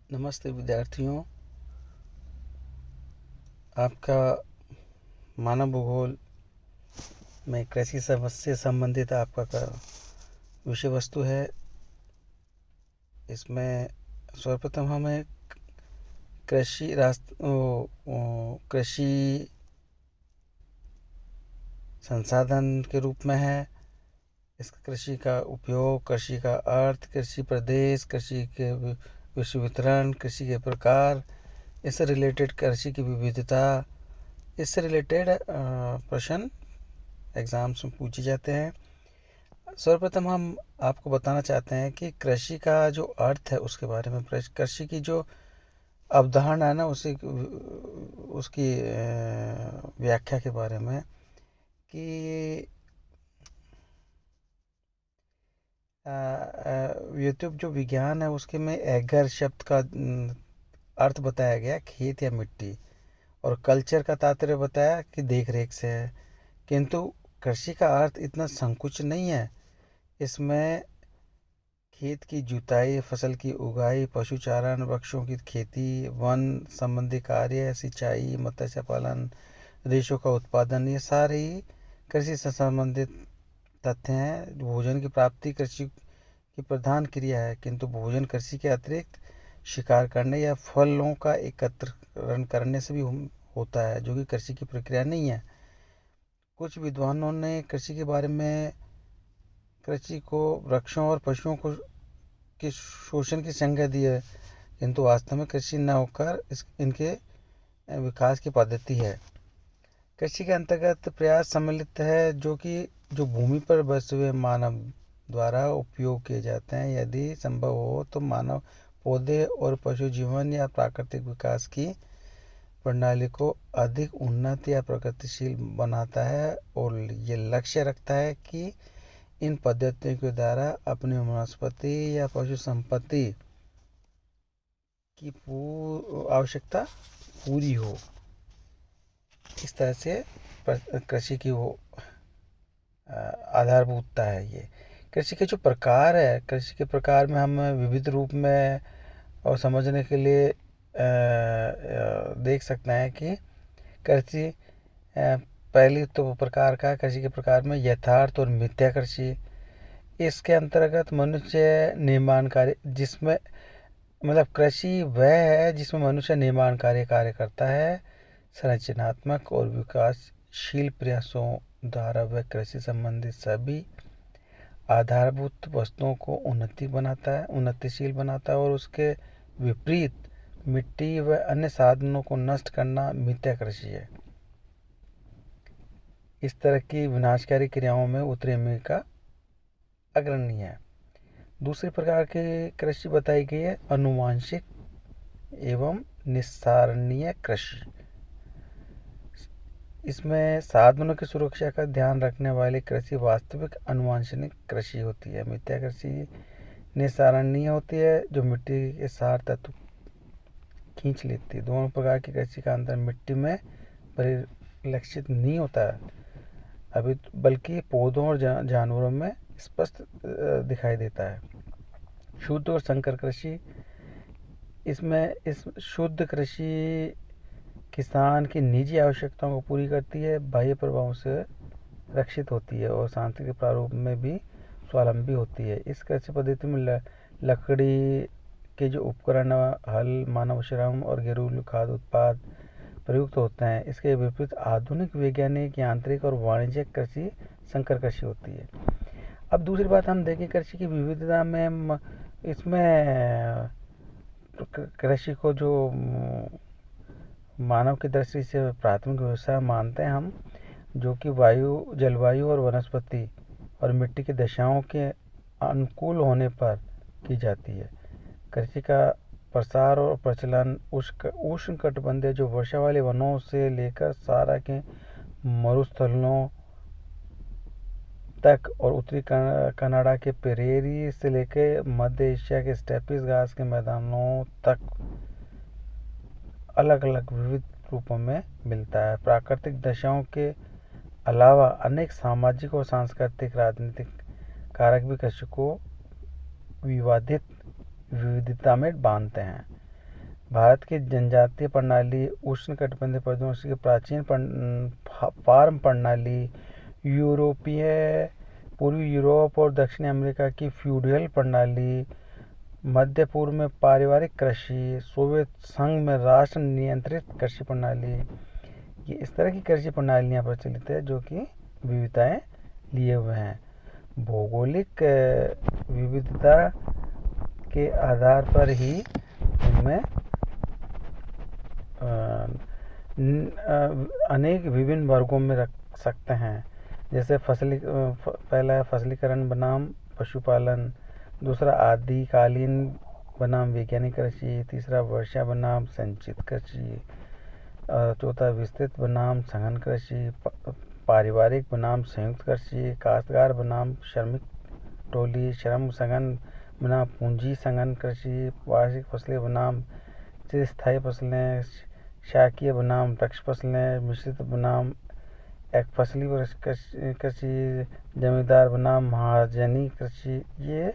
नमस्ते विद्यार्थियों। आपका मानव भूगोल में कृषि समस्या से संबंधित आपका विषय वस्तु है। इसमें सर्वप्रथम हमें कृषि संसाधन के रूप में है। इसका कृषि का उपयोग, कृषि का अर्थ, कृषि प्रदेश, कृषि के विश्व वितरण, कृषि के प्रकार, इससे रिलेटेड कृषि की विविधता, इससे रिलेटेड प्रश्न एग्ज़ाम्स में पूछे जाते हैं। सर्वप्रथम हम आपको बताना चाहते हैं कि कृषि का जो अर्थ है उसके बारे में, कृषि की जो अवधारणा है ना उसकी व्याख्या के बारे में कि यूट्यूब जो विज्ञान है उसके में एगर शब्द का अर्थ बताया गया खेत या मिट्टी, और कल्चर का तात्पर्य बताया कि देख रेख से है। किंतु कृषि का अर्थ इतना संकुचित नहीं है। इसमें खेत की जुताई, फसल की उगाई, पशुचारण, वृक्षों की खेती, वन संबंधी कार्य, सिंचाई, मत्स्य पालन, रेशों का उत्पादन, ये सारे ही कृषि से संबंधित तथ्य हैं। भोजन की प्राप्ति कृषि की प्रधान क्रिया है, किंतु भोजन कृषि के अतिरिक्त शिकार करने या फलों का एकत्रीकरण करने से भी होता है, जो कि कृषि की प्रक्रिया नहीं है। कुछ विद्वानों ने कृषि के बारे में कृषि को वृक्षों और पशुओं को के शोषण की संज्ञा दी है, किंतु वास्तव में कृषि न होकर इनके विकास की पद्धति है। कृषि के अंतर्गत प्रयास सम्मिलित है जो भूमि पर बसे हुए मानव द्वारा उपयोग किए जाते हैं। यदि संभव हो तो मानव पौधे और पशु जीवन या प्राकृतिक विकास की प्रणाली को अधिक उन्नत या प्रगतिशील बनाता है, और ये लक्ष्य रखता है कि इन पद्धतियों के द्वारा अपनी वनस्पति या पशु संपत्ति की आवश्यकता पूरी हो। इस तरह से कृषि की वो आधारभूतता है। ये कृषि के जो प्रकार है, कृषि के प्रकार में हम विविध रूप में और समझने के लिए देख सकते हैं कि कृषि पहली तो प्रकार का कृषि के प्रकार में यथार्थ और मिथ्या कृषि। इसके अंतर्गत मनुष्य निर्माण कार्य, जिसमें मतलब कृषि वह है जिसमें मनुष्य निर्माण कार्य करता है। संरचनात्मक और विकासशील प्रयासों द्वारा वह कृषि संबंधित सभी आधारभूत वस्तुओं को उन्नतिशील बनाता है, और उसके विपरीत मिट्टी व अन्य साधनों को नष्ट करना मिथ्या कृषि है। इस तरह की विनाशकारी क्रियाओं में उत्तरी अमेरिका अग्रणी है। दूसरी प्रकार की कृषि बताई गई है आनुवांशिक एवं निस्सारणीय कृषि। इसमें साधनों की सुरक्षा का ध्यान रखने वाली कृषि वास्तविक आनुवांशिक कृषि होती है। मिथ्या कृषि निस्सारणीय होती है, जो मिट्टी के सार तत्व खींच लेती है। दोनों प्रकार की कृषि का अंतर मिट्टी में परिलक्षित नहीं होता है अभी, बल्कि पौधों और जानवरों में स्पष्ट दिखाई देता है। शुद्ध और संकर कृषि, इसमें इस शुद्ध कृषि किसान की निजी आवश्यकताओं को पूरी करती है, बाह्य प्रभावों से रक्षित होती है और सांस्कृतिक प्रारूप में भी स्वावलंबी होती है। इस कृषि पद्धति में लकड़ी के जो उपकरण, हल, मानव श्रम और घरेलू खाद्य उत्पाद प्रयुक्त होते हैं। इसके विपरीत आधुनिक वैज्ञानिक, यांत्रिक और वाणिज्यिक कृषि संकर कृषि होती है। अब दूसरी बात हम देखें कृषि की विविधता में, इसमें कृषि को जो मानव की दृष्टि से प्राथमिक व्यवसाय मानते हैं हम, जो कि वायु, जलवायु और वनस्पति और मिट्टी की दशाओं के अनुकूल होने पर की जाती है। कृषि का प्रसार और प्रचलन उष्णकटिबंधीय जो वर्षा वाले वनों से लेकर सहारा के मरुस्थलों तक और उत्तरी कनाडा के प्रेरी से लेकर मध्य एशिया के स्टेपिस घास के मैदानों तक अलग अलग विविध रूपों में मिलता है। प्राकृतिक दशाओं के अलावा अनेक सामाजिक और सांस्कृतिक राजनीतिक कारक भी कृषि को विवादित विविधता में बांधते हैं। भारत की जनजातीय प्रणाली, उष्णकटिबंधीय प्रदेशों की प्राचीन फार्म प्रणाली, यूरोपीय पूर्वी यूरोप और दक्षिण अमेरिका की फ्यूडल प्रणाली, मध्य पूर्व में पारिवारिक कृषि, सोवियत संघ में राष्ट्र नियंत्रित कृषि प्रणाली, ये इस तरह की कृषि प्रणालियाँ प्रचलित है जो कि विविधताएं लिए हुए हैं। भौगोलिक विविधता के आधार पर ही इनमें अनेक विभिन्न वर्गों में रख सकते हैं। जैसे पहला है फसलीकरण बनाम पशुपालन, दूसरा आदिकालीन बनाम वैज्ञानिक कृषि, तीसरा वर्षा बनाम संचित कृषि, चौथा विस्तृत बनाम सघन कृषि, पारिवारिक बनाम संयुक्त कृषि, काश्तकार बनाम श्रमिक टोली, श्रम सघन बनाम पूंजी सघन कृषि, वार्षिक फसलें बनाम चिरस्थायी फसलें, शाकीय बनाम वृक्ष फसलें, मिश्रित बनाम एक फसली कृषि, जमींदार बनाम महाजनी कृषि। ये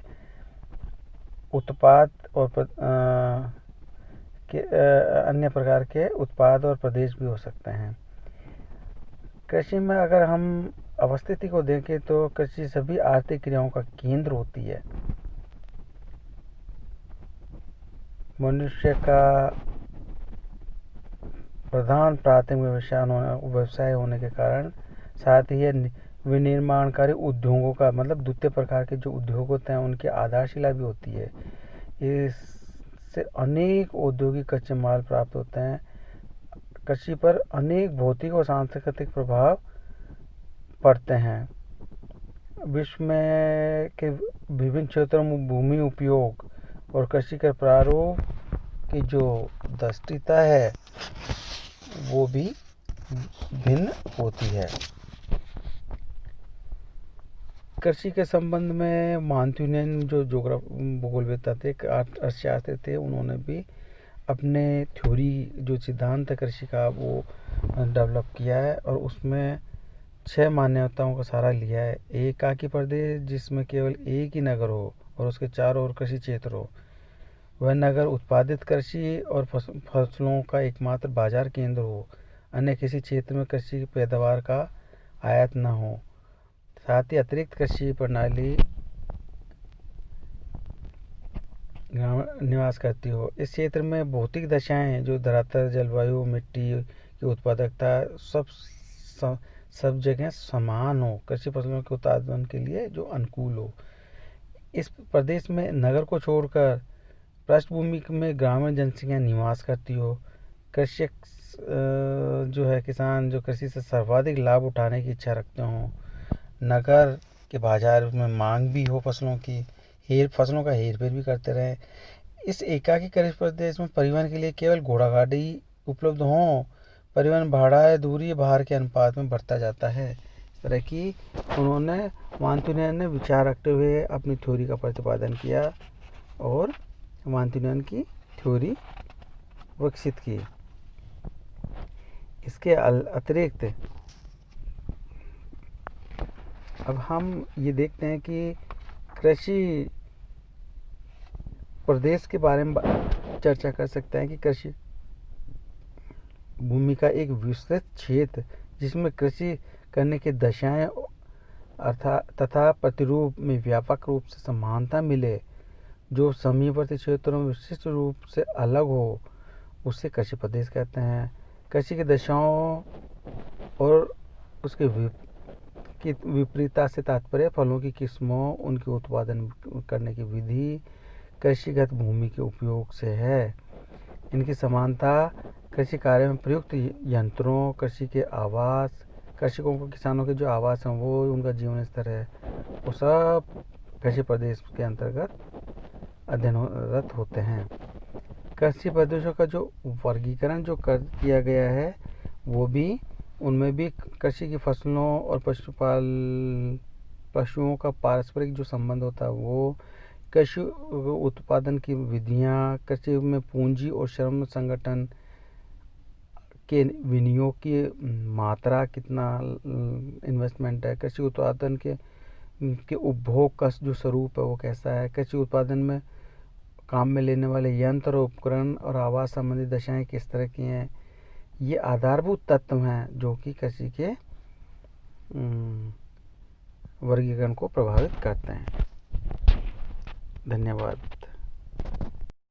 उत्पाद और अन्य प्रकार के उत्पाद और प्रदेश भी हो सकते हैं। कृषि में अगर हम अवस्थिति को देखें तो कृषि सभी आर्थिक क्रियाओं का केंद्र होती है। मनुष्य का प्रधान प्राथमिक व्यवसाय होने के कारण साथ ही विनिर्माणकारी उद्योगों का मतलब द्वितीय प्रकार के जो उद्योग होते हैं उनकी आधारशिला भी होती है। इससे अनेक औद्योगिक कच्चे माल प्राप्त होते हैं। कृषि पर अनेक भौतिक और सांस्कृतिक प्रभाव पड़ते हैं। विश्व में के विभिन्न क्षेत्रों में भूमि उपयोग और कृषि के प्रारूप की जो दृष्टिता है वो भी भिन्न होती है। कृषि के संबंध में मानथ्यूनियन जो भूगोलवेत्ता थे, अर्थशास्त्री थे, उन्होंने भी अपने थ्योरी जो सिद्धांत है कृषि का वो डेवलप किया है और उसमें 6 मान्यताओं का सहारा लिया है। एकाकी प्रदेश जिसमें केवल एक ही नगर हो और उसके चारों ओर कृषि क्षेत्र हो, वह नगर उत्पादित कृषि और फसलों का एकमात्र बाजार केंद्र हो, अन्य किसी क्षेत्र में कृषि की पैदावार का आयात न हो। साथ ही अतिरिक्त कृषि प्रणाली निवास करती हो। इस क्षेत्र में भौतिक दशाएं जो धरातल, जलवायु, मिट्टी की उत्पादकता सब जगह समान हो, कृषि फसलों के उत्पादन के लिए जो अनुकूल हो। इस प्रदेश में नगर को छोड़कर पृष्ठभूमि में ग्रामीण जनसंख्या निवास करती हो। कृषक जो है किसान जो कृषि से सर्वाधिक लाभ उठाने की इच्छा रखते हों। नगर के बाजार में मांग भी हो फसलों की, फसलों का हेरफेर भी करते रहें। इस एकाकी कृषि प्रदेश में परिवहन के लिए केवल घोड़ा गाड़ी उपलब्ध हों, परिवहन भाड़ा या दूरी भार के अनुपात में बढ़ता जाता है। इस तरह की उन्होंने मानथ्यूनियन ने विचार रखते हुए अपनी थ्योरी का प्रतिपादन किया और मानथ्यूनियन की थ्योरी विकसित की। इसके अतिरिक्त अब हम ये देखते हैं कि कृषि प्रदेश के बारे में चर्चा कर सकते हैं कि कृषि भूमि का एक विस्तृत क्षेत्र जिसमें कृषि करने की दशाएं अर्थात तथा प्रतिरूप में व्यापक रूप से समानता मिले, जो समीपवर्ती क्षेत्रों में विशिष्ट रूप से अलग हो, उसे कृषि प्रदेश कहते हैं। कृषि की दशाओं और उसके विपरीतता से तात्पर्य फलों की किस्मों, उनके उत्पादन करने की विधि, कृषिगत भूमि के उपयोग से है। इनकी समानता कृषि कार्य में प्रयुक्त यंत्रों, कृषि के आवास, कृषकों को किसानों के जो आवास हैं वो उनका जीवन स्तर है, वो सब कृषि प्रदेश के अंतर्गत अध्ययनरत होते हैं। कृषि प्रदेशों का जो वर्गीकरण जो कर किया गया है वो भी उनमें भी कृषि की फसलों और पशुओं का पारस्परिक जो संबंध होता है वो, कृषि उत्पादन की विधियाँ, कृषि में पूंजी और श्रम संगठन के विनियोग की मात्रा, कितना इन्वेस्टमेंट है, कृषि उत्पादन के उपभोग का जो स्वरूप है वो कैसा है, कृषि उत्पादन में काम में लेने वाले यंत्र, उपकरण और आवाज़ संबंधी दशाएं किस तरह की हैं, ये आधारभूत तत्व हैं जो कि कृषि के वर्गीकरण को प्रभावित करते हैं। धन्यवाद।